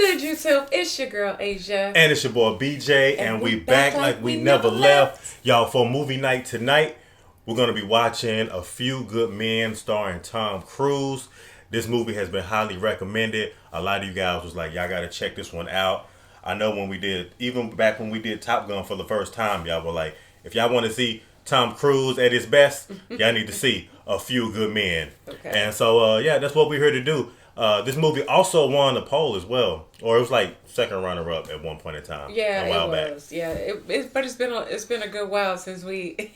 good, YouTube? It's your girl, Asia. And it's your boy, BJ. And we back like we never left. Y'all, for movie night tonight, we're going to be watching A Few Good Men starring Tom Cruise. This movie has been highly recommended. A lot of you guys was like, y'all got to check this one out. I know when we did, even back when we did Top Gun for the first time, y'all were like, if y'all want to see Tom Cruise at his best, y'all need to see A Few Good Men. Okay. And so, yeah, that's what we're here to do. This movie also won a poll as well, or it was like second runner-up at one point in time. Yeah, a while back. Yeah, but it's been a good while since we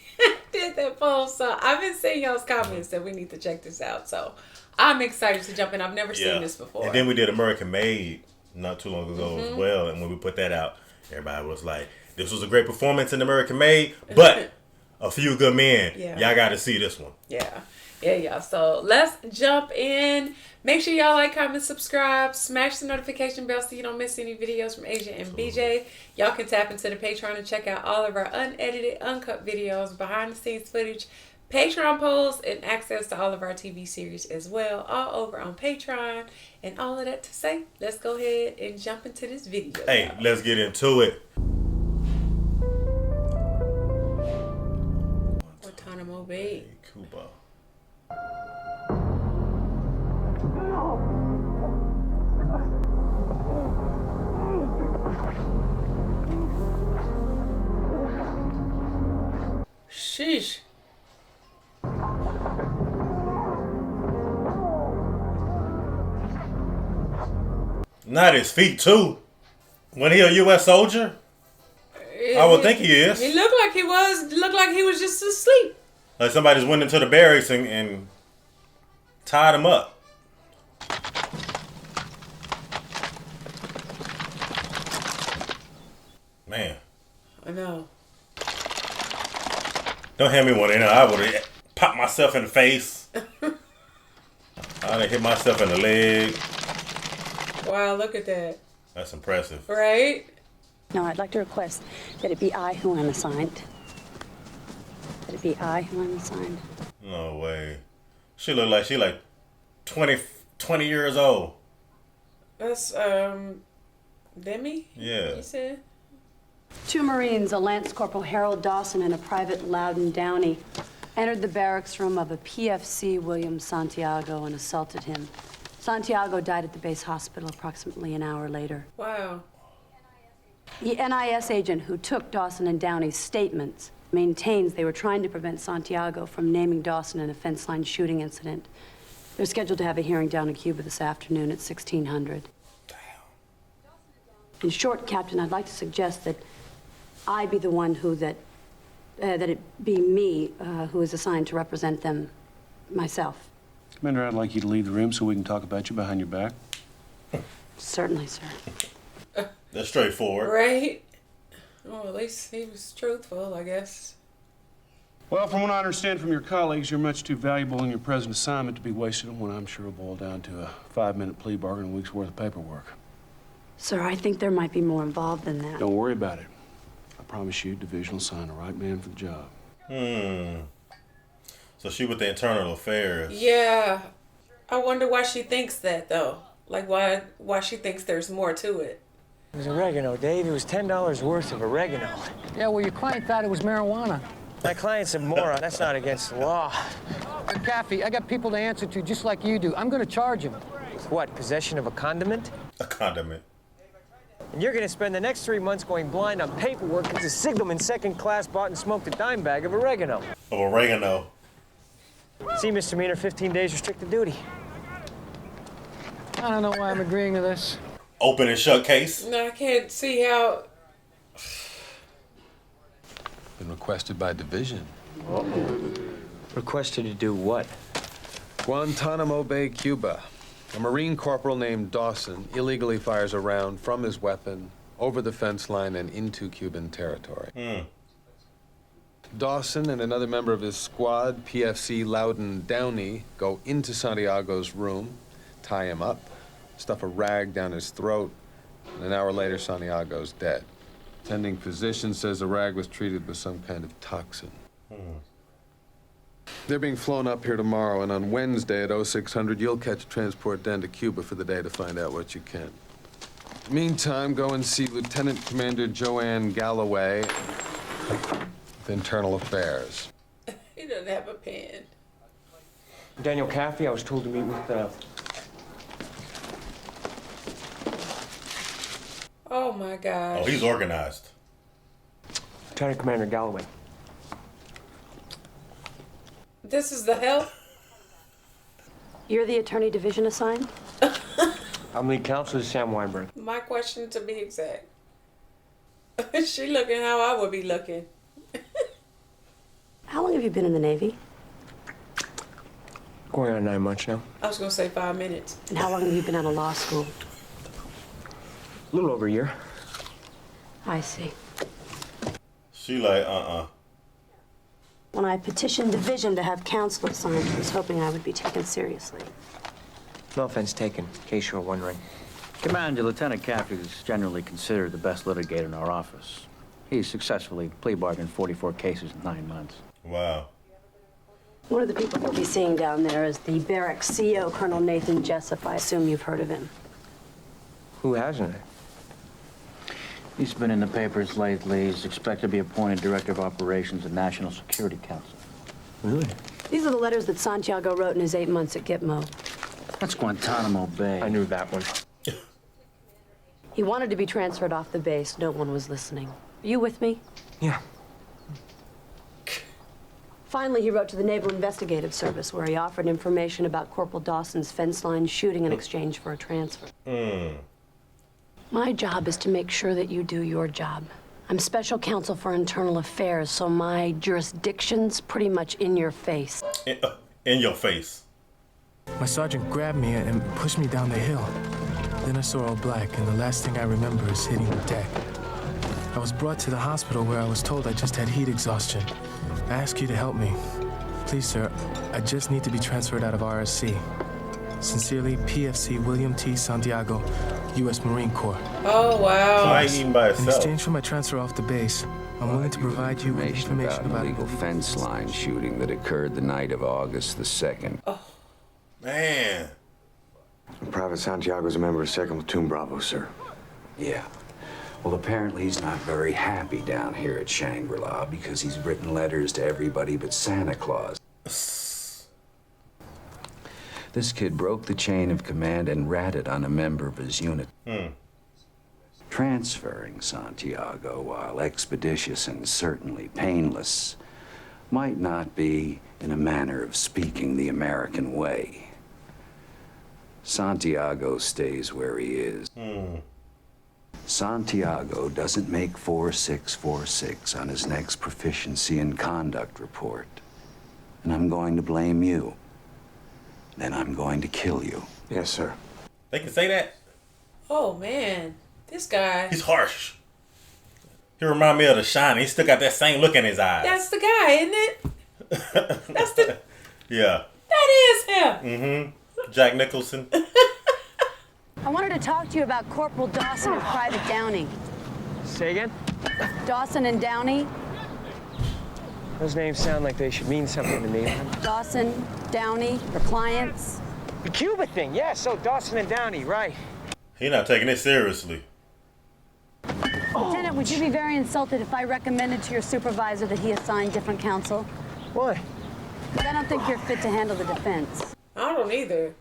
did that poll. So I've been seeing y'all's comments that we need to check this out. So I'm excited to jump in. I've never seen this before. And then we did American Made not too long ago as well. And when we put that out, everybody was like, "This was a great performance in American Made, but A Few Good Men. Yeah. Y'all got to see this one." Yeah. Yeah, y'all. So let's jump in. Make sure y'all like, comment, subscribe, smash the notification bell so you don't miss any videos from Asia and BJ. Y'all can tap into the Patreon and check out all of our unedited, uncut videos, behind the scenes footage, Patreon polls, and access to all of our TV series as well, all over on Patreon. And all of that to say, let's go ahead and jump into this video. Hey, let's get into it. Guantanamo Bay, Cuba. Sheesh. Not his feet too. When he a U.S. soldier, I would think he is. He looked like he was. Looked like he was just asleep. Like somebody just went into the barracks and tied him up. Man. I know. Don't hand me one in there. I would have popped myself in the face. I'd have hit myself in the leg. Wow, look at that. That's impressive. Right? No, I'd like to request that it be I who am assigned. That it be I who am assigned. No way. She look like she like 20 years old. That's, Demi? Yeah. You said? Two Marines, a Lance Corporal Harold Dawson and a Private Loudon Downey, entered the barracks room of a PFC William Santiago and assaulted him. Santiago died at the base hospital approximately an hour later. Wow. The NIS agent who took Dawson and Downey's statements maintains they were trying to prevent Santiago from naming Dawson in a fence line shooting incident. They're scheduled to have a hearing down in Cuba this afternoon at 1600. Damn. In short, Captain, I'd like to suggest that I be the one that it be me who is assigned to represent them myself. Commander, I'd like you to leave the room so we can talk about you behind your back. Certainly, sir. That's straightforward. Right? Well, at least he was truthful, I guess. Well, from what I understand from your colleagues, you're much too valuable in your present assignment to be wasted on what I'm sure will boil down to a 5-minute plea bargain and a week's worth of paperwork. Sir, I think there might be more involved than that. Don't worry about it. I promise you, Division will assign the right man for the job. So she with the internal affairs. Yeah. I wonder why she thinks that, though. Like, why she thinks there's more to it. It was oregano, Dave. It was $10 worth of oregano. Yeah, well, your client thought it was marijuana. My client's a moron. That's not against the law. Caffey, I got people to answer to just like you do. I'm going to charge him. With what, possession of a condiment? A condiment. And you're going to spend the next 3 months going blind on paperwork because a signalman second class bought and smoked a dime bag of oregano. Of oregano. See, misdemeanor, 15 days restricted duty. I don't know why I'm agreeing to this. Open and shut case. No, I can't see how... Been requested by Division. Requested to do what? Guantanamo Bay, Cuba. A Marine corporal named Dawson illegally fires a round from his weapon over the fence line and into Cuban territory. Dawson and another member of his squad, PFC Loudon Downey, go into Santiago's room, tie him up, stuff a rag down his throat, and an hour later, Santiago's dead. Attending physician says the rag was treated with some kind of toxin. They're being flown up here tomorrow, and on Wednesday at 0600, you'll catch a transport down to Cuba for the day to find out what you can. Meantime, go and see Lieutenant Commander Joanne Galloway with Internal Affairs. He doesn't have a pen. Daniel Caffey, I was told to meet with, Oh my gosh. Oh, he's organized. Lieutenant Commander Galloway. This is the help? You're the attorney division assigned? I'm lead counsel to Sam Weinberg. My question to be exact. She looking how I would be looking. How long have you been in the Navy? Going on 9 months now. I was gonna say 5 minutes. And how long have you been out of law school? A little over a year. I see. She like, When I petitioned division to have counsel assigned, I was hoping I would be taken seriously. No offense taken, in case you were wondering. Commander, Lieutenant Caffey is generally considered the best litigator in our office. He's successfully plea bargained 44 cases in 9 months. wow. One of the people we'll be seeing down there is the barracks CO, Colonel Nathan Jessup. I assume you've heard of him. Who hasn't? He's been in the papers lately. He's expected to be appointed Director of Operations at National Security Council. Really? These are the letters that Santiago wrote in his 8 months at Gitmo. That's Guantanamo Bay. I knew that one. He wanted to be transferred off the base. No one was listening. Are you with me? Yeah. Finally, he wrote to the Naval Investigative Service, where he offered information about Corporal Dawson's fence line shooting in exchange for a transfer. My job is to make sure that you do your job. I'm special counsel for internal affairs, so my jurisdiction's pretty much in your face. In your face. My sergeant grabbed me and pushed me down the hill. Then I saw all black, and the last thing I remember is hitting the deck. I was brought to the hospital where I was told I just had heat exhaustion. I ask you to help me. Please, sir, I just need to be transferred out of RSC. Sincerely, PFC William T. Santiago, U.S. Marine Corps. Oh, wow. Why even by In itself? exchange for my transfer off the base, I'm willing to provide you with information an about illegal fence line shooting that occurred the night of August the 2nd. Man. Private Santiago's a member of 2nd Platoon Bravo, sir. Yeah. Well, apparently he's not very happy down here at Shangri-La because he's written letters to everybody but Santa Claus. This kid broke the chain of command and ratted on a member of his unit. Transferring Santiago, while expeditious and certainly painless, might not be, in a manner of speaking, the American way. Santiago stays where he is. Santiago doesn't make 4646 on his next proficiency and conduct report. And I'm going to blame you. Then I'm going to kill you. Yes, sir. They can say that? Oh, man. This guy. He's harsh. He remind me of The Shining. He still got that same look in his eyes. That's the guy, isn't it? That's the... Yeah. That is him. Jack Nicholson. I wanted to talk to you about Corporal Dawson and Private Downey. Say again? Dawson and Downey? Those names sound like they should mean something to me. Dawson, Downey, your clients? The Cuba thing, yeah, so Dawson and Downey, right. He not taking it seriously. Lieutenant, would you be very insulted if I recommended to your supervisor that he assign different counsel? Why? Because I don't think you're fit to handle the defense. I don't either.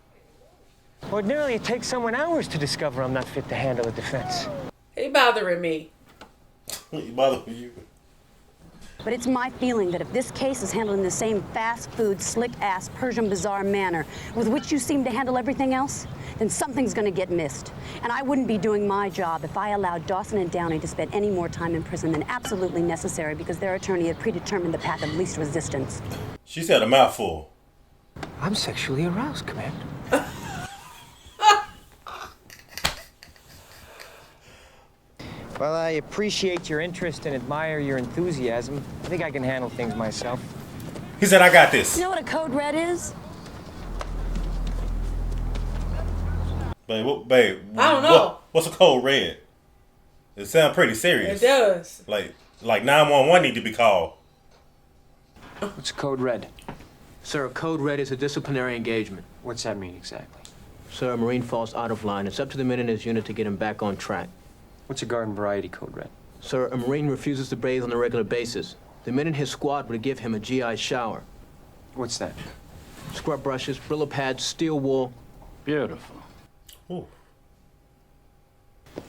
Ordinarily, it takes someone hours to discover I'm not fit to handle a defense. He bothering me. He bothering you. But it's my feeling that if this case is handled in the same fast food, slick-ass, Persian bazaar manner with which you seem to handle everything else, then something's gonna get missed. And I wouldn't be doing my job if I allowed Dawson and Downey to spend any more time in prison than absolutely necessary because their attorney had predetermined the path of least resistance. She said a mouthful. I'm sexually aroused, Commander. Well, I appreciate your interest and admire your enthusiasm. I think I can handle things myself. He said, I got this. You know what a code red is? Babe, I don't know. What's a code red? It sounds pretty serious. It does. Like 911 need to be called. What's code red? Sir, a code red is a disciplinary engagement. What's that mean exactly? Sir, a Marine falls out of line. It's up to the men in his unit to get him back on track. What's a garden variety code red? Sir, a Marine refuses to bathe on a regular basis. The men in his squad would give him a GI shower. What's that? Scrub brushes, Brillo pads, steel wool. Beautiful. Ooh.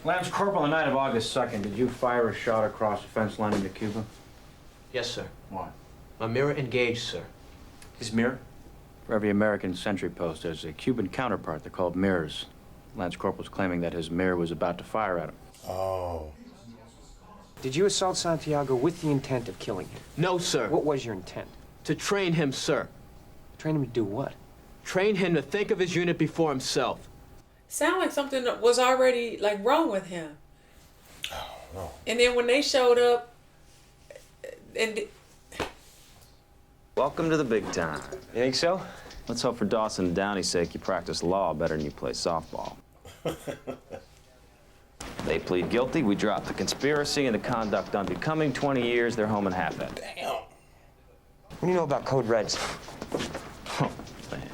Lance Corporal, on the night of August 2nd, did you fire a shot across the fence line into Cuba? Yes, sir. Why? My mirror engaged, sir. His mirror? For every American sentry post, there's a Cuban counterpart. They're called mirrors. Lance Corporal's claiming that his mirror was about to fire at him. Oh. Did you assault Santiago with the intent of killing him? No, sir. What was your intent? To train him, sir. Train him to do what? Train him to think of his unit before himself. Sound like something that was already like wrong with him. Oh, no. And then when they showed up, and Welcome to the big time. You think so? Let's hope for Dawson and Downey's sake you practice law better than you play softball. They plead guilty, we drop the conspiracy and the conduct unbecoming. 20 years, they're home in half that. Damn. What do you know about code reds? Oh, man.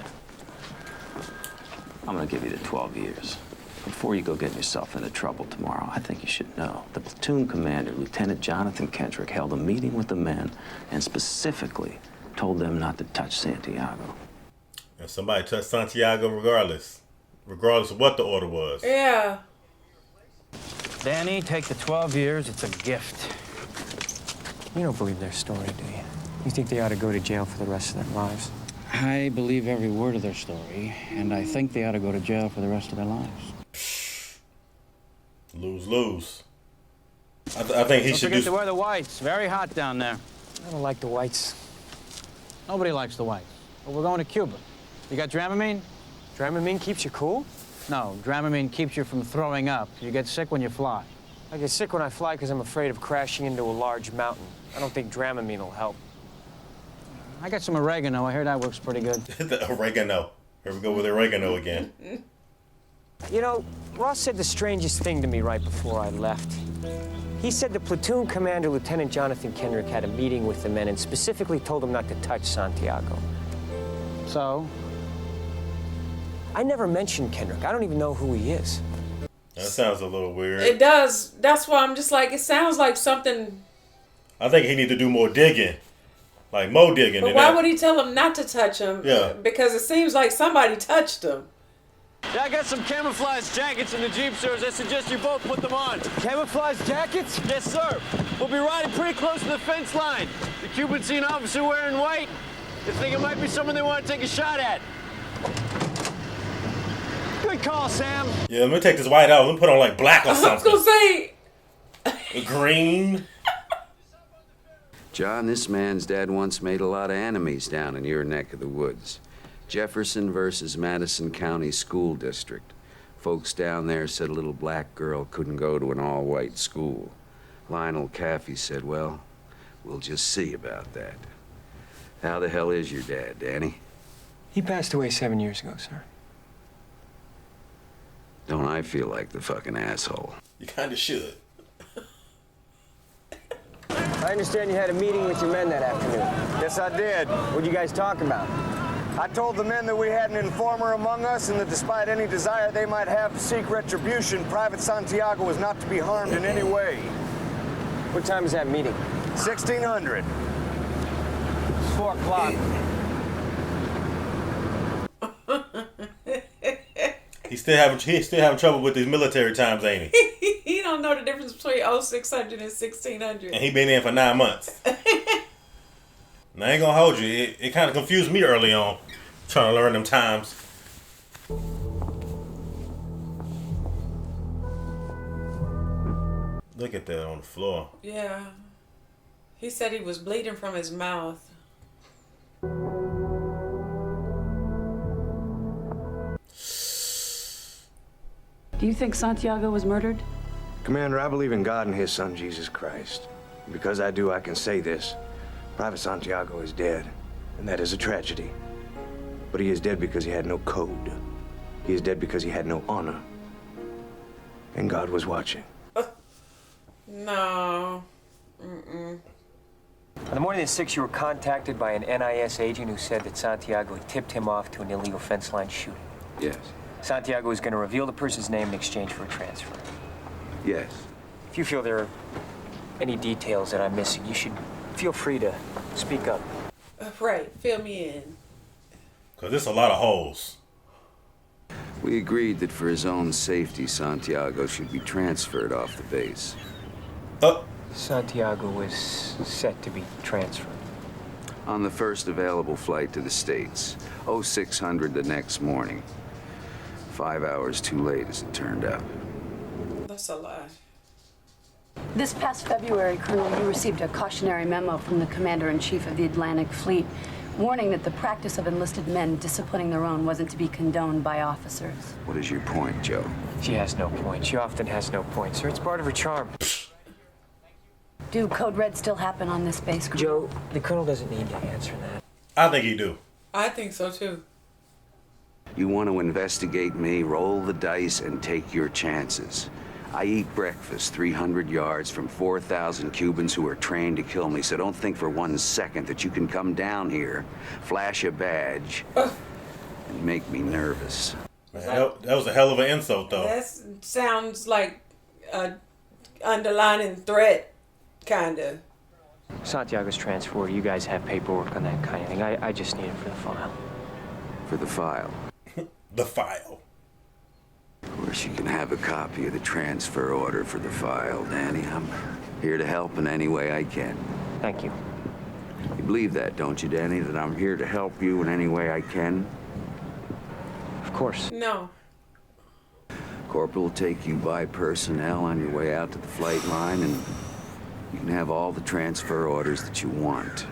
I'm gonna give you the 12 years. Before you go getting yourself into trouble tomorrow, I think you should know. The platoon commander, Lieutenant Jonathan Kendrick, held a meeting with the men and specifically told them not to touch Santiago. And somebody touched Santiago regardless of what the order was. yeah. Danny, take the 12 years. It's a gift. You don't believe their story, do you? You think they ought to go to jail for the rest of their lives? I believe every word of their story, and I think they ought to go to jail for the rest of their lives. Lose-lose. I think he Don't should forget do... to wear the whites. Very hot down there. I don't like the whites. Nobody likes the whites. But we're going to Cuba. You got Dramamine? Dramamine keeps you cool? No, Dramamine keeps you from throwing up. You get sick when you fly. I get sick when I fly because I'm afraid of crashing into a large mountain. I don't think Dramamine will help. I got some oregano. I hear that works pretty good. The oregano. Here we go with oregano again. You know, Ross said the strangest thing to me right before I left. He said the platoon commander, Lieutenant Jonathan Kendrick, had a meeting with the men and specifically told them not to touch Santiago. So? I never mentioned Kendrick. I don't even know who he is. That sounds a little weird. It does. That's why I'm just like, it sounds like something. I think he need to do more digging. Like more digging. But why would he tell him not to touch him? Yeah. Because it seems like somebody touched him. Yeah, I got some camouflage jackets in the Jeep, sirs. I suggest you both put them on. Camouflage jackets? Yes, sir. We'll be riding pretty close to the fence line. The Cubans see an officer wearing white. They think it might be someone they want to take a shot at. Good call, Sam. Yeah, let me take this white out. Let me put on like black or something. I was going to say. Green. John, this man's dad once made a lot of enemies down in your neck of the woods. Jefferson versus Madison County School District. Folks down there said a little black girl couldn't go to an all-white school. Lionel Caffey said, well, we'll just see about that. How the hell is your dad, Danny? He passed away 7 years ago, sir. Don't I feel like the fucking asshole? You kind of should. I understand you had a meeting with your men that afternoon. Yes, I did. What'd you guys talk about? I told the men that we had an informer among us and that despite any desire they might have to seek retribution, Private Santiago was not to be harmed in any way. What time is that meeting? 1600. 4 o'clock. He's still having trouble with these military times, ain't he? He don't know the difference between 0600 and 1600. And he been in for 9 months. And I ain't gonna hold you. It kind of confused me early on, trying to learn them times. Look at that on the floor. Yeah. He said he was bleeding from his mouth. Do you think Santiago was murdered? Commander, I believe in God and his son, Jesus Christ. And because I do, I can say this. Private Santiago is dead, and that is a tragedy. But he is dead because he had no code. He is dead because he had no honor. And God was watching. No. Mm-mm. On the morning of the 6th, you were contacted by an NIS agent who said that Santiago had tipped him off to an illegal fence line shooting. Yes. Santiago is going to reveal the person's name in exchange for a transfer. Yes. If you feel there are any details that I'm missing, you should feel free to speak up. Right, fill me in. Because there's a lot of holes. We agreed that for his own safety, Santiago should be transferred off the base. Santiago was set to be transferred. On the first available flight to the States, 0600 the next morning. 5 hours too late, as it turned out. That's a lot. This past February, Colonel, you received a cautionary memo from the Commander-in-Chief of the Atlantic Fleet, warning that the practice of enlisted men disciplining their own wasn't to be condoned by officers. What is your point, Joe? She has no point. She often has no point, sir. It's part of her charm. Do Code Red still happen on this base, Colonel? Joe, the Colonel doesn't need to answer that. I think he do. I think so, too. You want to investigate me, roll the dice and take your chances. I eat breakfast 300 yards from 4,000 Cubans who are trained to kill me, so don't think for 1 second that you can come down here, flash a badge, and make me nervous. Man, that was a hell of an insult, though. That sounds like a underlining threat, kind of. Santiago's transfer. You guys have paperwork on that kind of thing. I just need it for the file. For the file? The file. Of course, you can have a copy of the transfer order for the file, Danny. I'm here to help in any way I can. Thank you. You believe that, don't you, Danny? That I'm here to help you in any way I can? Of course. No. Corporal will take you by personnel on your way out to the flight line, and you can have all the transfer orders that you want.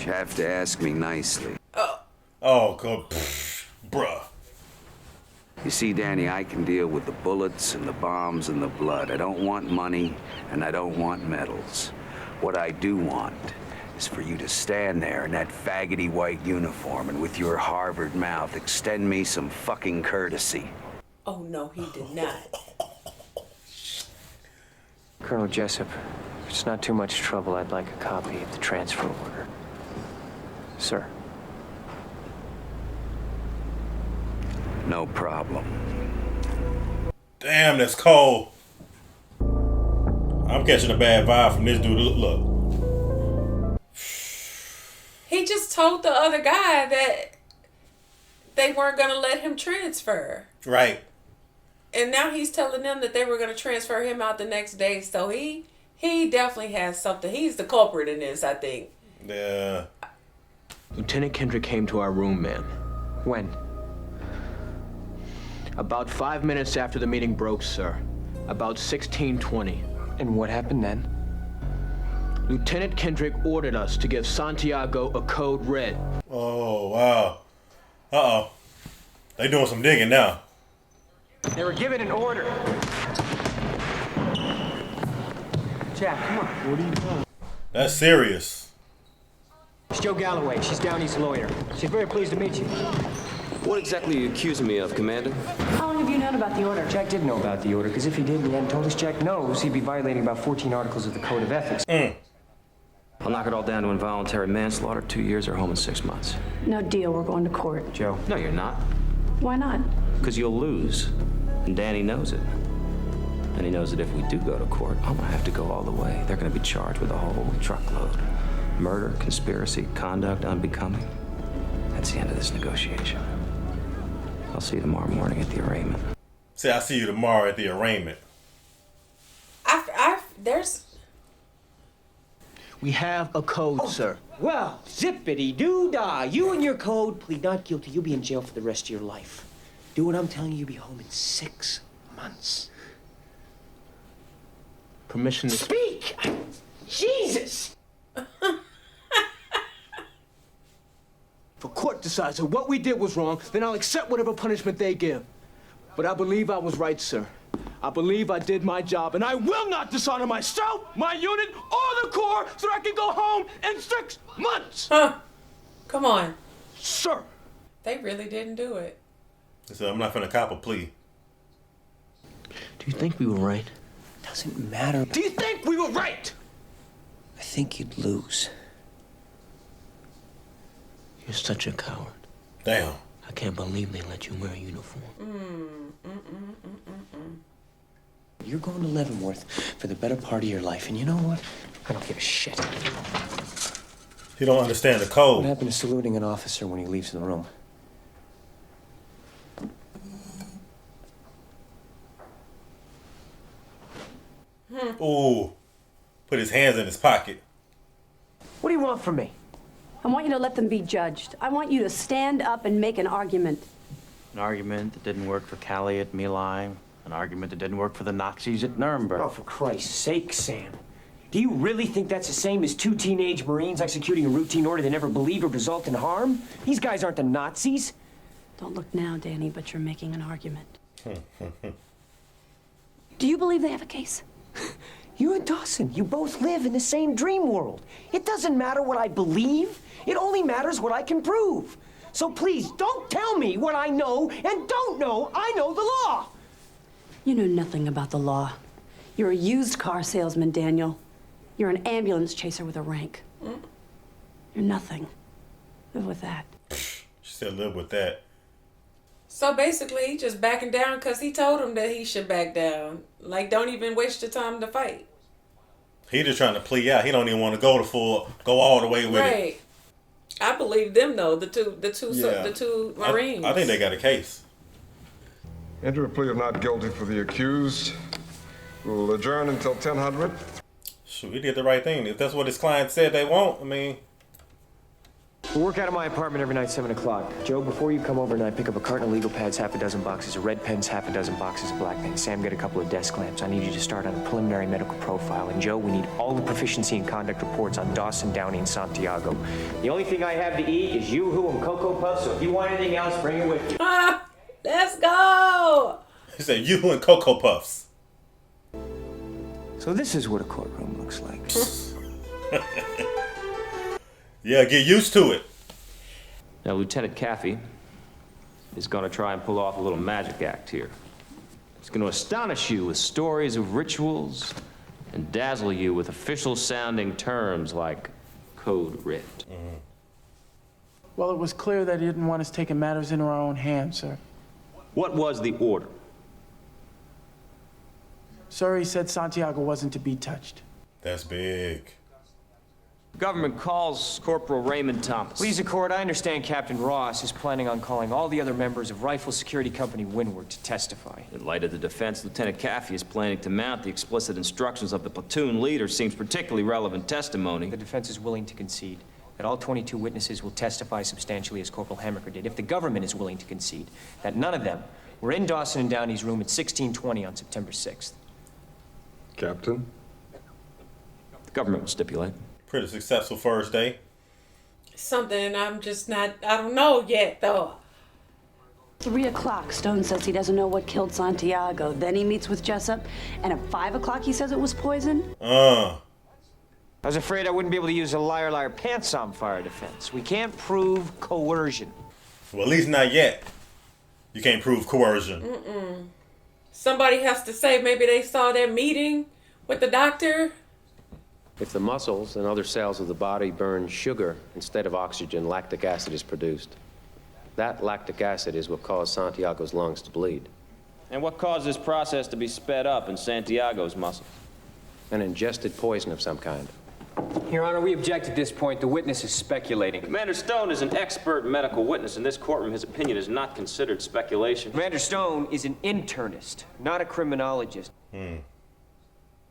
You have to ask me nicely. Oh, God. Bruh. You see, Danny, I can deal with the bullets and the bombs and the blood. I don't want money, and I don't want medals. What I do want is for you to stand there in that faggoty white uniform and with your Harvard mouth extend me some fucking courtesy. Oh, no, he did not. Colonel Jessup, if it's not too much trouble, I'd like a copy of the transfer order. Sir. No problem. Damn, that's cold. I'm catching a bad vibe from this dude. Look. He just told the other guy that they weren't going to let him transfer. Right. And now he's telling them that they were going to transfer him out the next day. So he definitely has something. He's the culprit in this, I think. Yeah. Lieutenant Kendrick came to our room, man. When? About 5 minutes after the meeting broke, sir. About 16:20. And what happened then? Lieutenant Kendrick ordered us to give Santiago a code red. Oh, wow. Uh-oh. They doing some digging now. They were given an order. Jack, come on. What are you doing? That's serious. It's Joe Galloway. She's Downey's lawyer. She's very pleased to meet you. What exactly are you accusing me of, Commander? How long have you known about the order? Jack did know about the order, because if he did and he hadn't told us Jack knows, he'd be violating about 14 articles of the Code of Ethics. I'll knock it all down to involuntary manslaughter, 2 years or home in 6 months. No deal. We're going to court. Joe. No, you're not. Why not? Because you'll lose. And Danny knows it. And he knows that if we do go to court, I'm gonna have to go all the way. They're gonna be charged with a whole truckload. Murder, conspiracy, conduct unbecoming. That's the end of this negotiation. I'll see you tomorrow morning at the arraignment. Say, I'll see you tomorrow at the arraignment. We have a code, sir. Well, zippity-doo-dah. You and your code plead not guilty. You'll be in jail for the rest of your life. Do what I'm telling you, you'll be home in 6 months. Permission to speak! Jesus! If a court decides that what we did was wrong, then I'll accept whatever punishment they give. But I believe I was right, sir. I believe I did my job, and I will not dishonor myself, my unit, or the Corps so that I can go home in 6 months! Come on. Sir! They really didn't do it. So I'm not finna cop a plea. Do you think we were right? Doesn't matter. Do you think we were right? I think you'd lose. You're such a coward. Damn. I can't believe they let you wear a uniform. You're going to Leavenworth for the better part of your life, and you know what? I don't give a shit. He don't understand the code. What happened to saluting an officer when he leaves the room? Ooh. Put his hands in his pocket. What do you want from me? I want you to let them be judged. I want you to stand up and make an argument. An argument that didn't work for Callie at My Lai. An argument that didn't work for the Nazis at Nuremberg. Oh, for Christ's sake, Sam. Do you really think that's the same as 2 teenage Marines executing a routine order they never believed would result in harm? These guys aren't the Nazis. Don't look now, Danny, but you're making an argument. Do you believe they have a case? You and Dawson, you both live in the same dream world. It doesn't matter what I believe. It only matters what I can prove. So please, don't tell me what I know and don't know. I know the law. You know nothing about the law. You're a used car salesman, Daniel. You're an ambulance chaser with a rank. You're nothing. Live with that. She said live with that. So basically, he just backing down because he told him that he should back down. Like, don't even waste your time to fight. He just trying to plea out. He don't even want to go all the way with it. Right. I believe them though. The two Marines. I think they got a case. Enter a plea of not guilty for the accused. We'll adjourn until 10:00. Shoot, he did the right thing. If that's what his client said they want, I mean. We'll work out of my apartment every night, 7 o'clock. Joe, before you come over tonight, pick up a carton of legal pads, half a dozen boxes of red pens, half a dozen boxes of black pens. Sam, get a couple of desk lamps. I need you to start on a preliminary medical profile. And Joe, we need all the proficiency and conduct reports on Dawson, Downey, and Santiago. The only thing I have to eat is Yoo-hoo and Cocoa Puffs, so if you want anything else, bring it with you. Let's go! He said Yoo-hoo and Cocoa Puffs. So this is what a courtroom looks like. Yeah, get used to it. Now, Lieutenant Caffey is going to try and pull off a little magic act here. He's going to astonish you with stories of rituals and dazzle you with official-sounding terms like code red. Well, it was clear that he didn't want us taking matters into our own hands, sir. What was the order? Sir, he said Santiago wasn't to be touched. That's big. The government calls Corporal Raymond Thomas. Please, the court, I understand Captain Ross is planning on calling all the other members of Rifle Security Company Windward to testify. In light of the defense, Lieutenant Caffey is planning to mount the explicit instructions of the platoon leader. Seems particularly relevant testimony. The defense is willing to concede that all 22 witnesses will testify substantially as Corporal Hammaker did. If the government is willing to concede that none of them were in Dawson and Downey's room at 1620 on September 6th. Captain? The government will stipulate. Pretty successful first day. Something I'm just not, I don't know yet, though. 3 o'clock, Stone says he doesn't know what killed Santiago. Then he meets with Jessup, and at 5 o'clock he says it was poison. I was afraid I wouldn't be able to use a liar, liar, pants on fire defense. We can't prove coercion. Well, at least not yet. You can't prove coercion. Somebody has to say maybe they saw that meeting with the doctor. If the muscles and other cells of the body burn sugar instead of oxygen, lactic acid is produced. That lactic acid is what caused Santiago's lungs to bleed. And what caused this process to be sped up in Santiago's muscles? An ingested poison of some kind. Your Honor, we object at this point. The witness is speculating. Commander Stone is an expert medical witness. In this courtroom, his opinion is not considered speculation. Commander Stone is an internist, not a criminologist.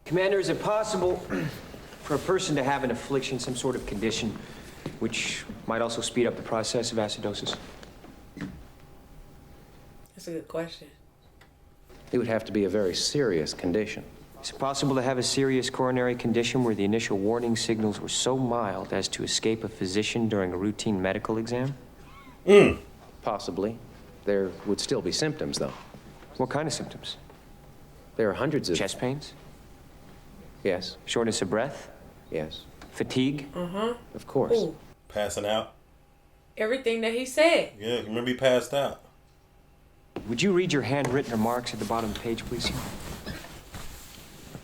Commander, is it possible for a person to have an affliction, some sort of condition, which might also speed up the process of acidosis? That's a good question. It would have to be a very serious condition. Is it possible to have a serious coronary condition where the initial warning signals were so mild as to escape a physician during a routine medical exam? Possibly. There would still be symptoms, though. What kind of symptoms? There are hundreds of... Chest pains? Yes. Shortness of breath? Yes. Fatigue? Of course. Ooh. Passing out. Everything that he said. Yeah, remember he passed out. Would you read your handwritten remarks at the bottom of the page, please?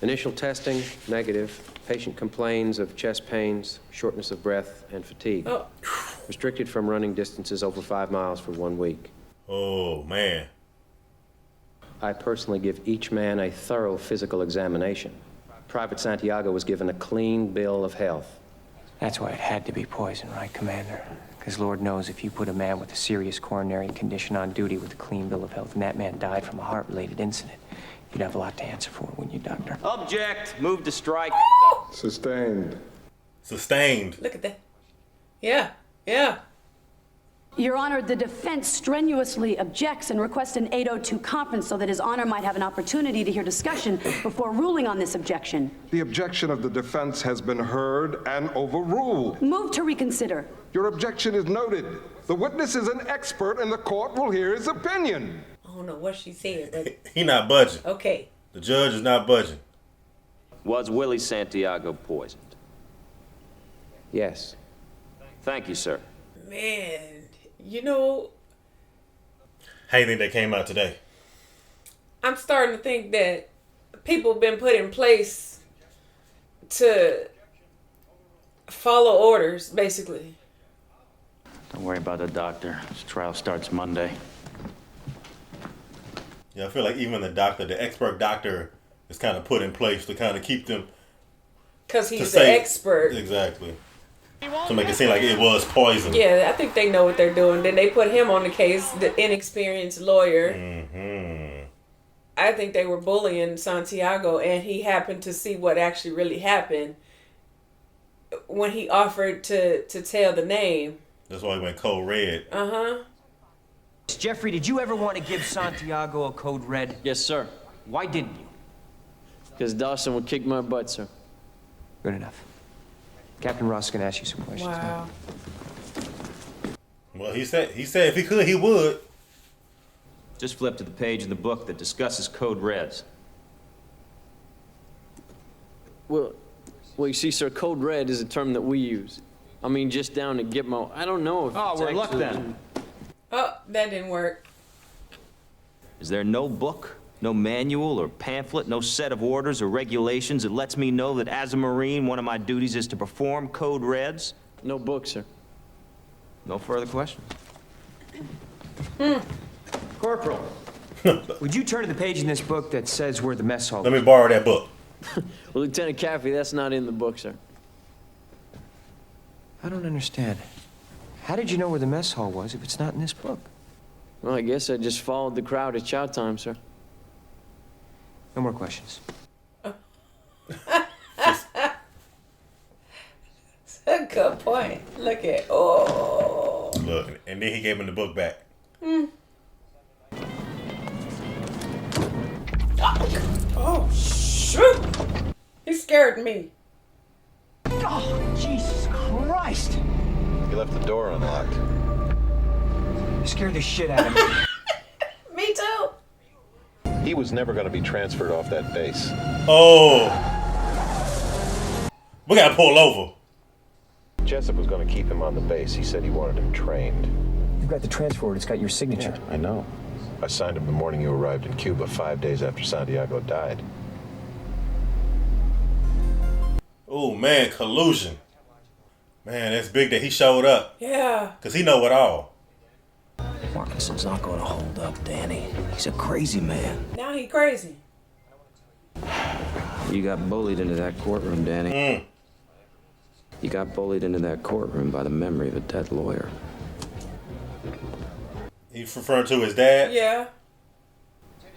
Initial testing, negative. Patient complains of chest pains, shortness of breath, and fatigue. Oh. Restricted from running distances over 5 miles for 1 week. Oh, man. I personally give each man a thorough physical examination. Private Santiago was given a clean bill of health. That's why it had to be poison, right, Commander? Because Lord knows if you put a man with a serious coronary condition on duty with a clean bill of health and that man died from a heart-related incident, you'd have a lot to answer for, wouldn't you, Doctor? Object. Move to strike. Sustained. Sustained. Look at that. Yeah. Yeah. Your Honor, the defense strenuously objects and requests an 802 conference so that His Honor might have an opportunity to hear discussion before ruling on this objection. The objection of the defense has been heard and overruled. Move to reconsider. Your objection is noted. The witness is an expert and the court will hear his opinion. I don't know what she said, but He not budging. okay. The judge is not budging. Was Willie Santiago poisoned? Yes. Thank you, sir. Man, you know, How do you think that came out today? I'm starting to think that people have been put in place to follow orders, basically. Don't worry about the doctor. His trial starts Monday. Yeah, I feel like even the expert doctor is kind of put in place to kind of keep them. Because he's the expert. Exactly. To make it seem like it was poison. Yeah, I think they know what they're doing. Then they put him on the case, the inexperienced lawyer. Mm-hmm. I think they were bullying Santiago, and he happened to see what actually really happened when he offered to tell the name. That's why he went cold red. Uh-huh. Jeffrey, did you ever want to give Santiago a code red? Yes, sir. Why didn't you? Because Dawson would kick my butt, sir. Good enough. Captain Ross can ask you some questions. Wow. Well, he said if he could, he would. Just flip to the page of the book that discusses code reds. Well, you see, sir, code red is a term that we use. I mean, just down to Gitmo. I don't know if Oh, it's we're luck actually- then. Oh, that didn't work. Is there no book, no manual or pamphlet, no set of orders or regulations that lets me know that as a Marine, one of my duties is to perform code reds? No book, sir. No further questions. Corporal, would you turn to the page in this book that says where the mess hall Let me borrow that book. Well, Lieutenant Caffey, that's not in the book, sir. I don't understand. How did you know where the mess hall was if it's not in this book? Well, I guess I just followed the crowd at chow time, sir. No more questions. That's a good point. Look at, oh. Look, and then he gave him the book back. Oh, shoot. He scared me. Oh, Jesus Christ! You left the door unlocked. You scared the shit out of me. Me too. He was never going to be transferred off that base. Oh. We got to pull over. Jessup was going to keep him on the base. He said he wanted him trained. You've got the transfer order. It's got your signature. Yeah, I know. I signed him the morning you arrived in Cuba, 5 days after Santiago died. Oh, man, collusion. Man, that's big that he showed up. Yeah. Because he know it all. Markinson's not going to hold up, Danny. He's a crazy man. Now he crazy. You got bullied into that courtroom, Danny. You got bullied into that courtroom by the memory of a dead lawyer. He's referring to his dad? Yeah.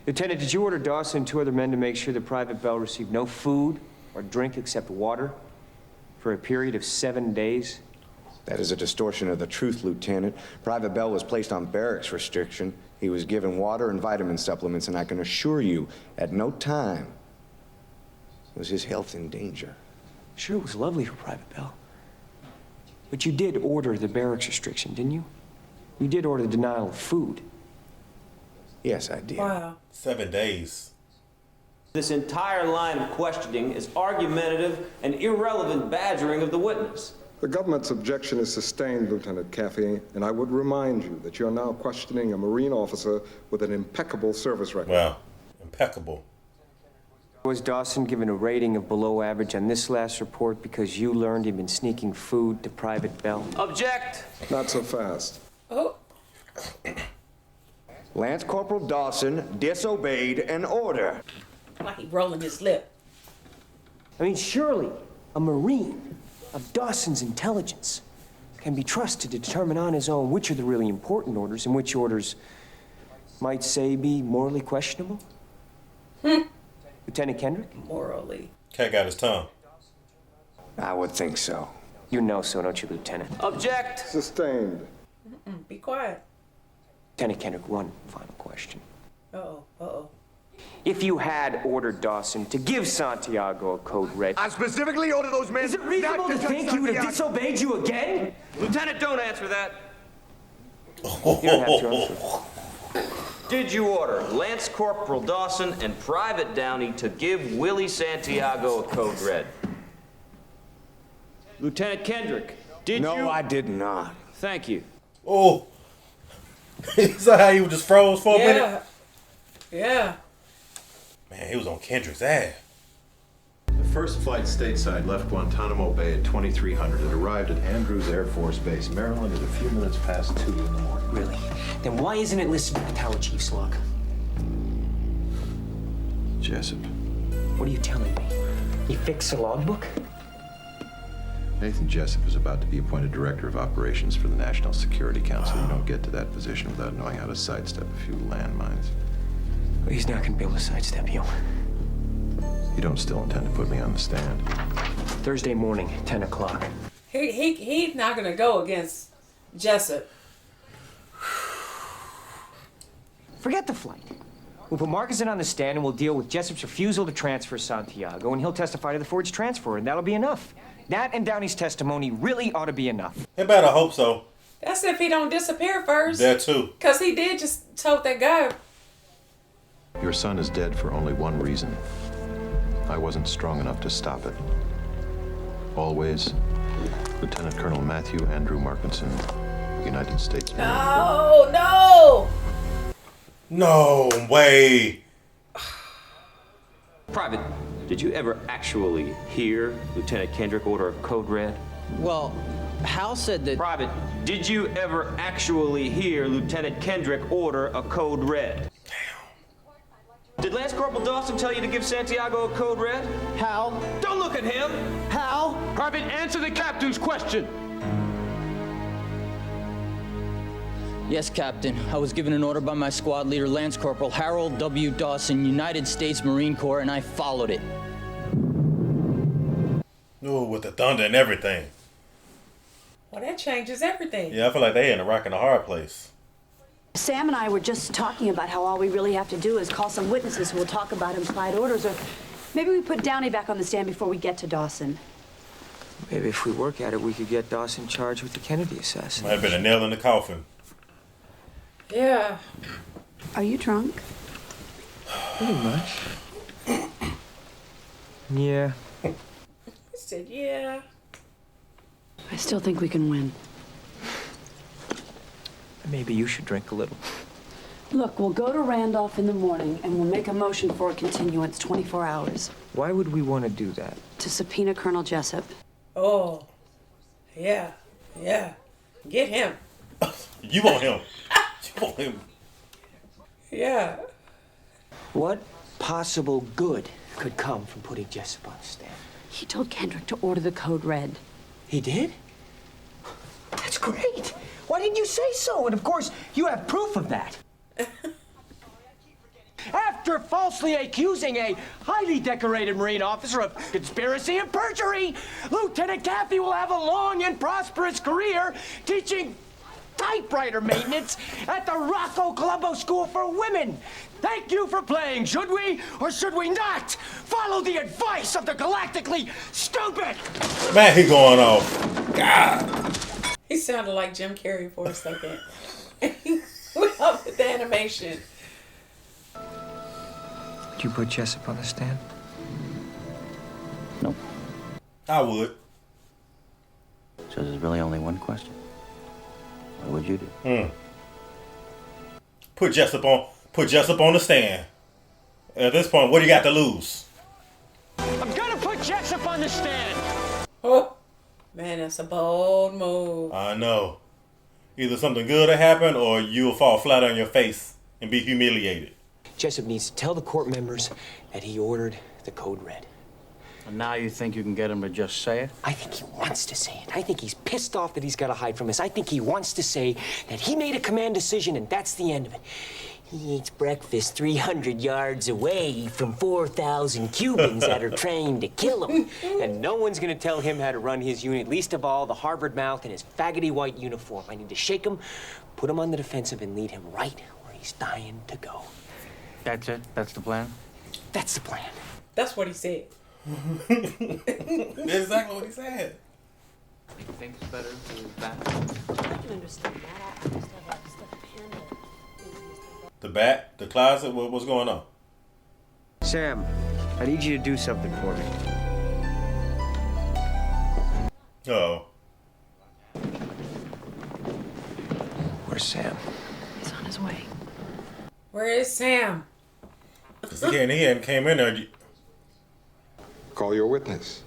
Lieutenant, did you order Dawson and 2 other men to make sure that Private Bell received no food or drink except water for a period of 7 days? That is a distortion of the truth, Lieutenant. Private Bell was placed on barracks restriction. He was given water and vitamin supplements, and I can assure you, at no time was his health in danger. Sure, it was lovely for Private Bell. But you did order the barracks restriction, didn't you? You did order the denial of food. Yes, I did. Wow. 7 days. This entire line of questioning is argumentative and irrelevant badgering of the witness. The government's objection is sustained, Lieutenant Caffey, and I would remind you that you're now questioning a Marine officer with an impeccable service record. Wow. Impeccable. Was Dawson given a rating of below average on this last report because you learned he'd been sneaking food to Private Bell? Object! Not so fast. Oh. Lance Corporal Dawson disobeyed an order. Like he rolling his lip. I mean, surely a Marine of Dawson's intelligence can be trusted to determine on his own which are the really important orders and which orders might say be morally questionable. Lieutenant Kendrick? Morally. Cat got his tongue. I would think so. You know so, don't you, Lieutenant? Object! Sustained. Be quiet. Lieutenant Kendrick, one final question. Uh-oh. If you had ordered Dawson to give Santiago a code red... I specifically ordered those men. Is it reasonable to think he would have disobeyed you again? Lieutenant, don't answer that. You don't have to answer. Did you order Lance Corporal Dawson and Private Downey to give Willie Santiago a code red? Lieutenant Kendrick, did you? No, I did not. Thank you. Oh. Is that how he just froze for a minute? Yeah. Man, he was on Kendrick's ass. The first flight stateside left Guantanamo Bay at 2300. It arrived at Andrews Air Force Base, Maryland, at a few minutes past 2 in the morning. Really? Then why isn't it listed in the Tower Chief's log? Jessup. What are you telling me? He fixed the logbook? Nathan Jessup is about to be appointed Director of Operations for the National Security Council. You don't get to that position without knowing how to sidestep a few landmines. Well, he's not going to be able to sidestep you. You don't still intend to put me on the stand? Thursday morning, 10 o'clock. He's not going to go against Jessup. Forget the flight. We'll put Markinson on the stand and we'll deal with Jessup's refusal to transfer Santiago, and he'll testify to the forged transfer, and that'll be enough. That and Downey's testimony really ought to be enough. He better hope so. That's if he don't disappear first. That too. Because he did just told that guy. Your son is dead for only one reason. I wasn't strong enough to stop it. Always, Lieutenant Colonel Matthew Andrew Markinson, United States Marine. No! No way. Private, did you ever actually hear Lieutenant Kendrick order a code red? Well, Hal said that... Private, did you ever actually hear Lieutenant Kendrick order a code red? Damn. Did Lance Corporal Dawson tell you to give Santiago a code red? Hal? Don't look at him! Hal? Private, answer the captain's question. Yes, Captain. I was given an order by my squad leader, Lance Corporal Harold W. Dawson, United States Marine Corps, and I followed it. Ooh, with the thunder and everything. Well, that changes everything. Yeah, I feel like they in a rock and a hard place. Sam and I were just talking about how all we really have to do is call some witnesses who will talk about implied orders, or maybe we put Downey back on the stand before we get to Dawson. Maybe if we work at it, we could get Dawson charged with the Kennedy assassination. Might have been a nail in the coffin. Yeah. Are you drunk? Pretty much. Yeah. He said, yeah. I still think we can win. Maybe you should drink a little. Look, we'll go to Randolph in the morning and we'll make a motion for a continuance 24 hours. Why would we want to do that? To subpoena Colonel Jessup. Oh. Yeah. Get him. You want him. You want him. Yeah. What possible good could come from putting Jessup on the stand? He told Kendrick to order the code red. He did? That's great. Why didn't you say so? And of course, you have proof of that. After falsely accusing a highly decorated Marine officer of conspiracy and perjury, Lieutenant Caffey will have a long and prosperous career teaching typewriter maintenance at the Rocco Colombo School for Women. Thank you for playing. Should we or should we not follow the advice of the galactically stupid? Man, he going off. God. He sounded like Jim Carrey for a second. With the animation. Would you put Jessup on the stand? No. I would. So there's really only one question. What would you do? Put Jessup on the stand. At this point, what do you got to lose? Jessup on the stand. Oh, man, that's a bold move. I know. Either something good will happen or you'll fall flat on your face and be humiliated. Jessup needs to tell the court members that he ordered the code red. And now you think you can get him to just say it? I think he wants to say it. I think he's pissed off that he's got to hide from us. I think he wants to say that he made a command decision and that's the end of it. He eats breakfast 300 yards away from 4,000 Cubans that are trained to kill him. And no one's going to tell him how to run his unit, least of all the Harvard mouth in his faggoty white uniform. I need to shake him, put him on the defensive, and lead him right where he's dying to go. That's it? That's the plan? That's the plan. That's what he said. That's exactly what he said. He thinks better to bat. I can understand that. I just have stuff to handle. The bat, the closet, what's going on? Sam, I need you to do something for me. Uh-oh. Where's Sam? He's on his way. Where is Sam? Because he hadn't came in there. Call your witness.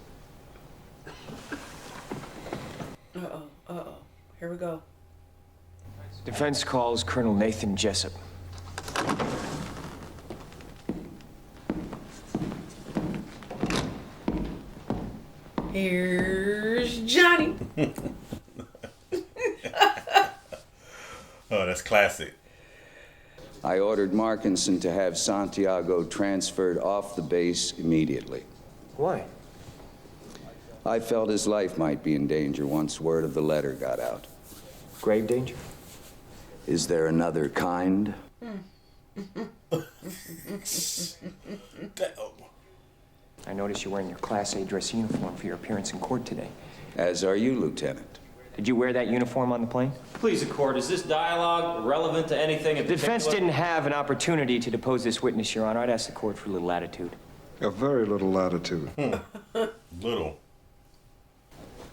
Uh-oh. Here we go. Defense calls Colonel Nathan Jessup. Here's Johnny. Oh, that's classic. I ordered Markinson to have Santiago transferred off the base immediately. Why? I felt his life might be in danger once word of the letter got out. Grave danger? Is there another kind? I noticed you're wearing your Class A dress uniform for your appearance in court today. As are you, Lieutenant. Did you wear that uniform on the plane? Please, the court, is this dialogue relevant to anything in The defense particular? didn't have an opportunity to depose this witness, Your Honor. I'd ask the court for a little latitude. A very little latitude. Little.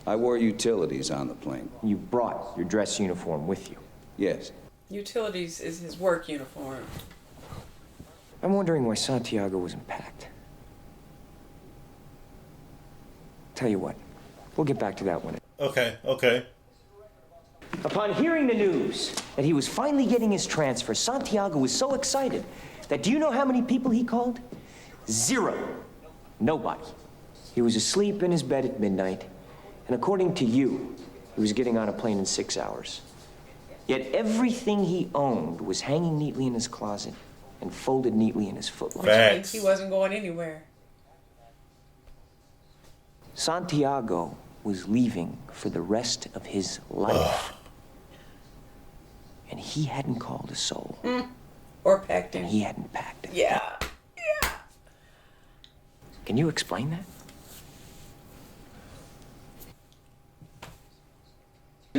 I wore utilities on the plane. You brought your dress uniform with you? Yes. Utilities is his work uniform. I'm wondering why Santiago wasn't packed. Tell you what, we'll get back to that one. Okay. Upon hearing the news that he was finally getting his transfer, Santiago was so excited that do you know how many people he called? 0. Nobody. He was asleep in his bed at midnight, and according to you, he was getting on a plane in 6 hours. Yet everything he owned was hanging neatly in his closet and folded neatly in his footlocker. Which means he wasn't going anywhere. Santiago was leaving for the rest of his life. And he hadn't called a soul. Or packed in. And he hadn't packed it. Yeah. Can you explain that?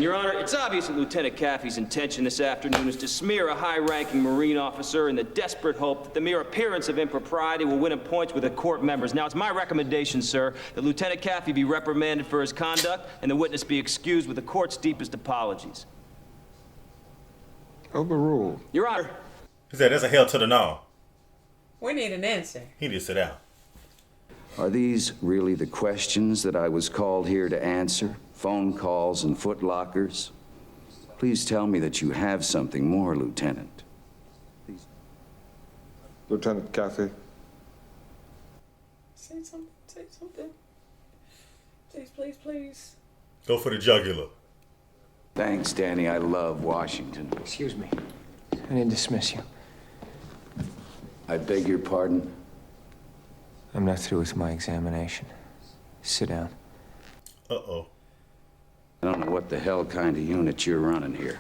Your Honor, it's obvious that Lieutenant Caffey's intention this afternoon is to smear a high-ranking Marine officer in the desperate hope that the mere appearance of impropriety will win him points with the court members. Now, it's my recommendation, sir, that Lieutenant Caffey be reprimanded for his conduct and the witness be excused with the court's deepest apologies. Overruled. Your Honor. He said, that's a hell to the no. We need an answer. He just sit down. Are these really the questions that I was called here to answer? Phone calls and foot lockers? Please tell me that you have something more, Lieutenant. Please. Lieutenant Caffey. Say something. Please. Go for the jugular. Thanks, Danny. I love Washington. Excuse me. I didn't dismiss you. I beg your pardon? I'm not through with my examination. Sit down. Uh-oh. I don't know what the hell kind of unit you're running here.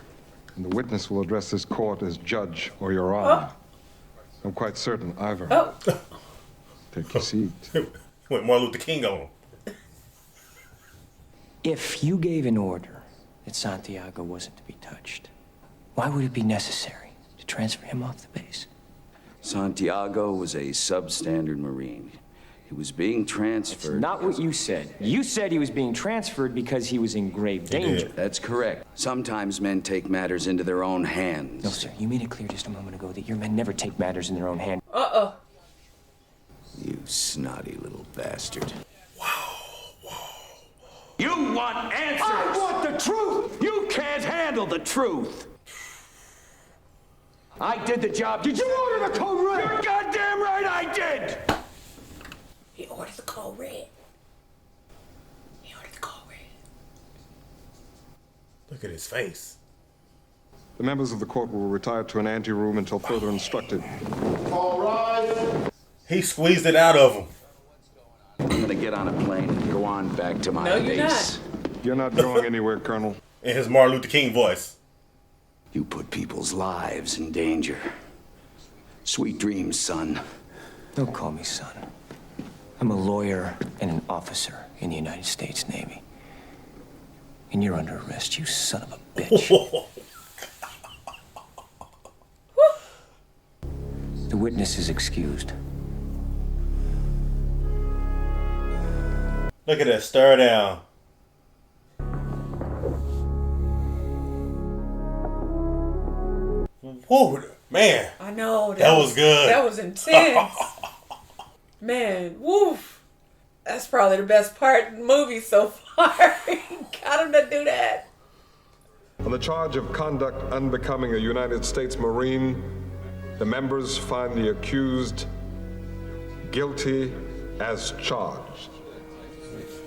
And the witness will address this court as judge or your honor. I'm quite certain either. Take your seat. Went Martin Luther King on him. If you gave an order that Santiago wasn't to be touched, why would it be necessary to transfer him off the base? Santiago was a substandard Marine. He was being transferred. That's not what you said. You said he was being transferred because he was in grave danger. That's correct. Sometimes men take matters into their own hands. No, sir. You made it clear just a moment ago that your men never take matters in their own hands. Uh-oh. You snotty little bastard. You want answers! I want the truth! You can't handle the truth! I did the job. Did you order the code red? You're goddamn right I did! He ordered the code red. He ordered the code red. Look at his face. The members of the court will retire to an anteroom until further instructed. All right. He squeezed it out of him. I'm gonna get on a plane and go on back to my base. You're not going anywhere, Colonel. In his Martin Luther King voice. You put people's lives in danger. Sweet dreams, son. Don't call me son. I'm a lawyer and an officer in the United States Navy. And you're under arrest, you son of a bitch. The witness is excused. Look at that stare down. Whoa, man. I know. That was good. That was intense. Man, woof. That's probably the best part of the movie so far. Got him to do that. On the charge of conduct unbecoming a United States Marine, the members find the accused guilty as charged.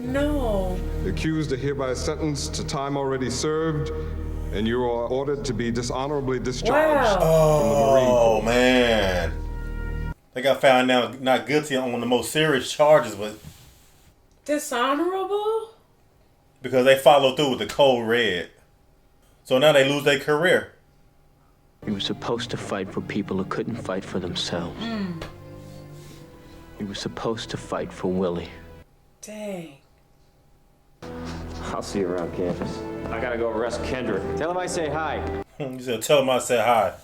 No. The accused are hereby sentenced to time already served, and you are ordered to be dishonorably discharged from the Marine Corps. Oh, man. They got found now not guilty on the most serious charges, but dishonorable? Because they followed through with the code red. So now they lose their career. You were supposed to fight for people who couldn't fight for themselves. You were supposed to fight for Willie. Dang. I'll see you around campus. I gotta go arrest Kendrick. Tell him I say hi. You said, tell him I said hi.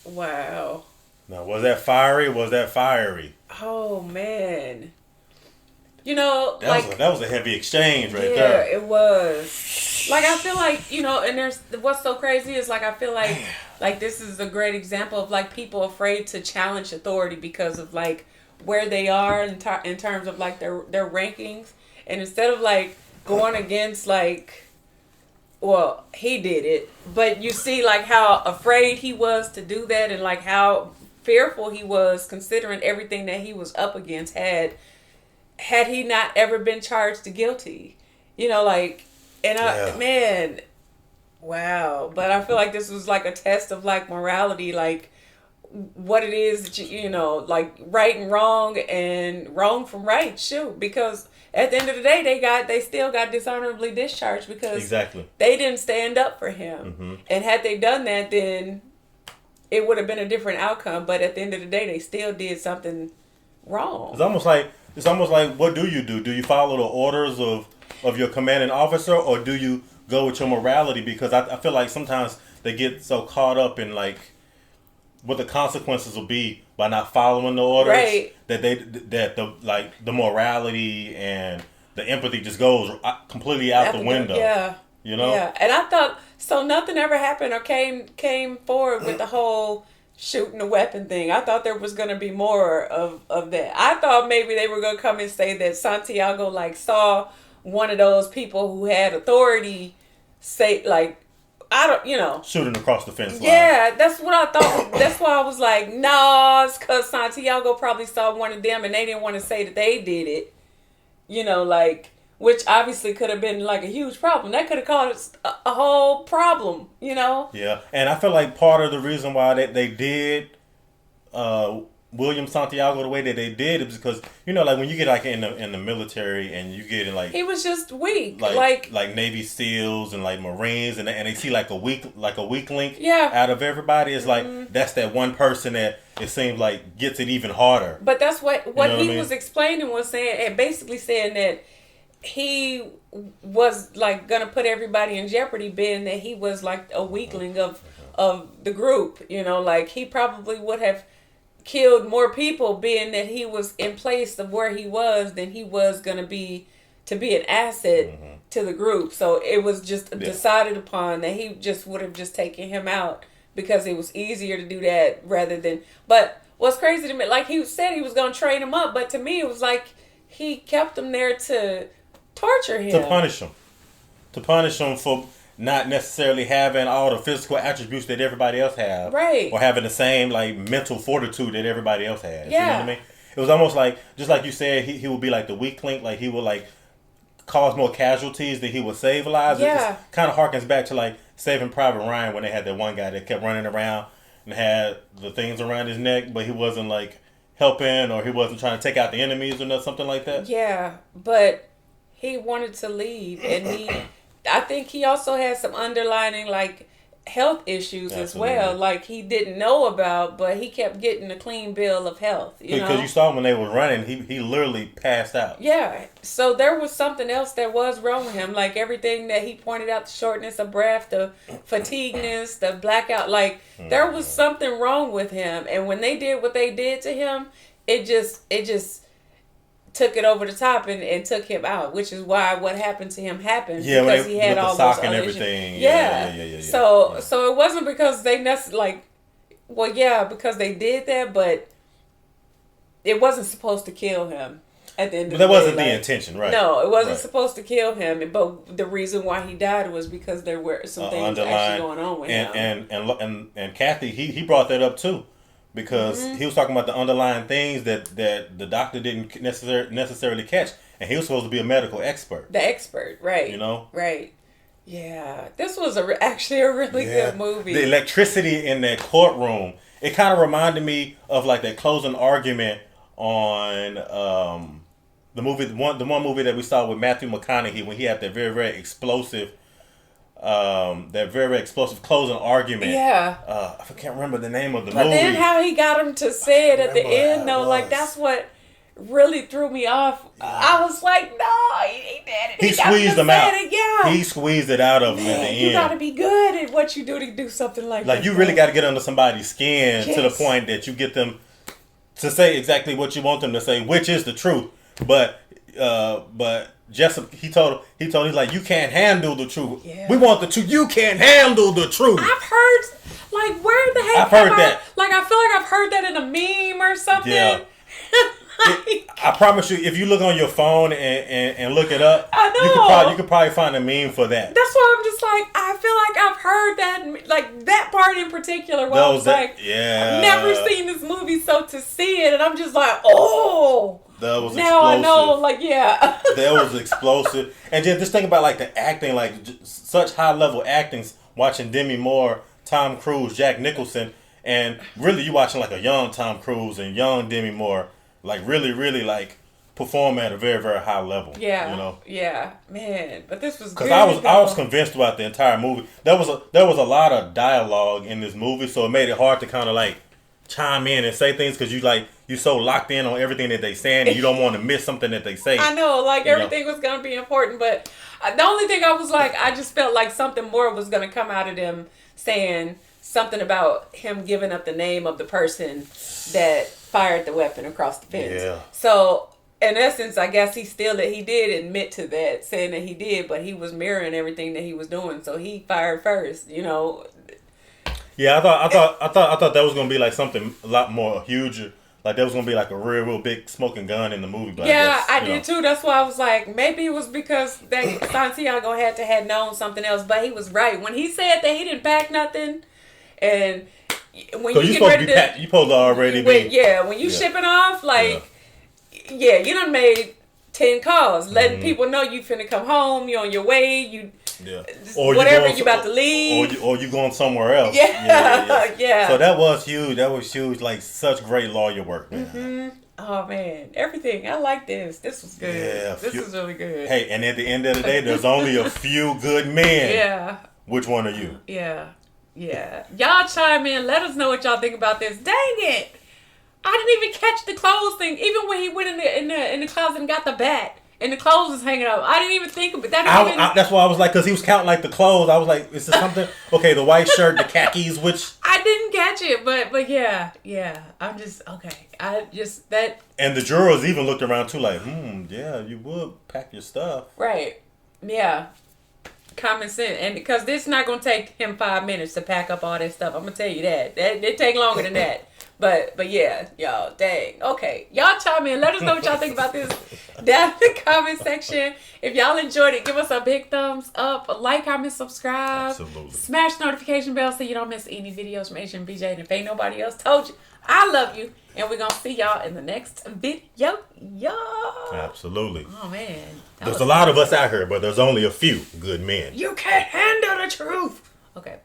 Wow. Now, was that fiery? Was that fiery? Oh, man. You know, that was a heavy exchange right there. there. Yeah, it was. Like, I feel like, you know, and there's, what's so crazy is, like, I feel like this is a great example of, like, people afraid to challenge authority because of, like, where they are in terms of, like, their rankings. And instead of, like, going against, like, well, he did it, but you see, like, how afraid he was to do that and, like, how fearful he was considering everything that he was up against had he not ever been charged guilty. You know, like, and man, wow. But I feel like this was, like, a test of, like, morality, like, what it is that you know, like, right and wrong from right, shoot, because at the end of the day, they still got dishonorably discharged because they didn't stand up for him. And had they done that, then it would have been a different outcome. But at the end of the day, they still did something wrong. It's almost like what do? Do you follow the orders of your commanding officer, or do you go with your morality? Because I feel like sometimes they get so caught up in, like, what the consequences will be by not following the orders, right, that the morality and the empathy just goes completely out the window. Yeah. You know? Yeah. And I thought, so nothing ever happened or came forward with the whole shooting a weapon thing. I thought there was going to be more of that. I thought maybe they were going to come and say that Santiago, like, saw one of those people who had authority say, like, I don't, you know. Shooting across the fence line. Yeah, that's what I thought. That's why I was like, no, it's because Santiago probably saw one of them and they didn't want to say that they did it. You know, like, which obviously could have been, like, a huge problem. That could have caused a whole problem, you know? Yeah, and I feel like part of the reason why they did William Santiago the way that they did is because, you know, like, when you get, like, in the military and you get in, like, he was just weak, like Navy SEALs and, like, Marines, and they see like a weak link yeah, out of everybody. It's like that's that one person that it seems like gets it even harder. But that's what you know he was explaining, was saying, and basically saying that he was, like, gonna put everybody in jeopardy, being that he was, like, a weakling of the group. You know, like, he probably would have killed more people, being that he was in place of where he was, than he was going to be an asset to the group. So it was just decided upon that he just would have just taken him out because it was easier to do that rather than. But what's crazy to me, like, he said he was going to train him up, but to me it was like he kept him there to torture him. To punish him. To punish him for not necessarily having all the physical attributes that everybody else has. Right. Or having the same like mental fortitude that everybody else has. Yeah. You know what I mean? It was almost like, just like you said, he would be like the weak link. Like he would like cause more casualties than he would save lives. Yeah. It kind of harkens back to like Saving Private Ryan when they had that one guy that kept running around and had the things around his neck, but he wasn't like helping or he wasn't trying to take out the enemies or something like that. Yeah, but he wanted to leave, and I think he also had some underlining like health issues as well, like he didn't know about, but he kept getting a clean bill of health. Because you saw when they were running, he literally passed out. Yeah, so there was something else that was wrong with him, like everything that he pointed out, the shortness of breath, the fatigueness, the blackout, like there was something wrong with him, and when they did what they did to him, it just took it over the top and took him out, which is why what happened to him happened, because he had all those sock and other everything. issues. Yeah. So it wasn't because they because they did that, but it wasn't supposed to kill him at the end of the day. That wasn't the intention, right? No, it wasn't supposed to kill him, but the reason why he died was because there were some things actually going on with him. And Kathy, he brought that up too. Because he was talking about the underlying things that the doctor didn't necessarily catch. And he was supposed to be a medical expert. The expert, right. You know? Right. Yeah. This was actually a really good movie. The electricity in that courtroom, it kind of reminded me of like that closing argument on the one movie that we saw with Matthew McConaughey when he had that very explosive closing argument. Yeah. I can't remember the name of the movie. But then how he got him to say it at the end, though, like that's what really threw me off. I was like, no, he did it. He squeezed him out. Yeah. He squeezed it out of him at the end. You got to be good at what you do to do something like that. Like you really got to get under somebody's skin to the point that you get them to say exactly what you want them to say, which is the truth. But Jessup, he's like, you can't handle the truth. Yeah. We want the truth. You can't handle the truth. I've heard, like, where the heck? I've heard that. Like, I feel like I've heard that in a meme or something. Yeah. I promise you, if you look on your phone and look it up, I know. You could probably find a meme for that. That's why I'm just like, I feel like I've heard that, like that part in particular. Where I was like, I've never seen this movie, so to see it, and I'm just like, oh. That was now explosive. I know, like, yeah. That was explosive. And just think about, like, the acting, like, such high-level actings, watching Demi Moore, Tom Cruise, Jack Nicholson, and really you watching, like, a young Tom Cruise and young Demi Moore, like, really, like, perform at a very high level. Yeah. You know? Yeah. Man, but this was because I was convinced throughout the entire movie. There was a lot of dialogue in this movie, so it made it hard to kind of, like, chime in and say things because you so locked in on everything that they saying and you don't want to miss something that they say. I know, like everything was going to be important, but the only thing I was like, I just felt like something more was going to come out of them saying something about him giving up the name of the person that fired the weapon across the fence. Yeah. So in essence, I guess he did admit to that, saying that he did, but he was mirroring everything that he was doing, so he fired first, you know. Yeah, I thought that was gonna be like something a lot more huge. Like there was gonna be like a real big smoking gun in the movie. But yeah, I did too. That's why I was like, maybe it was because that Santiago had known something else. But he was right when he said that he didn't pack nothing, and when you get ready to, you supposed to already be. When you shipping off, like, you done made 10 calls, letting people know you finna come home. You on your way. Or whatever you about to leave, or you going somewhere else. Yeah. So that was huge. Like such great lawyer work, man. Mm-hmm. Oh man, everything. I like this. This was good. Yeah, this is really good. Hey, and at the end of the day, there's only a few good men. Yeah. Which one are you? Yeah. Y'all chime in. Let us know what y'all think about this. Dang it! I didn't even catch the clothes thing. Even when he went in the closet and got the bat. And the clothes was hanging up. I didn't even think of it. That's why I was like, because he was counting like the clothes. I was like, is this something? Okay, the white shirt, the khakis, which I didn't catch it, but yeah. I'm just okay. That. And the jurors even looked around too, like, yeah, you would pack your stuff, right? Yeah, common sense, and because this is not gonna take him 5 minutes to pack up all that stuff. I'm gonna tell you that it take longer than that. But yeah, y'all, dang. Okay, y'all chime in. Let us know what y'all think about this down in the comment section. If y'all enjoyed it, give us a big thumbs up. Like, comment, subscribe. Absolutely. Smash the notification bell so you don't miss any videos from Asian BJ. And if ain't nobody else told you, I love you. And we're going to see y'all in the next video. Y'all. Absolutely. Oh, man. There's a lot of us out here, but there's only a few good men. You can't handle the truth. Okay.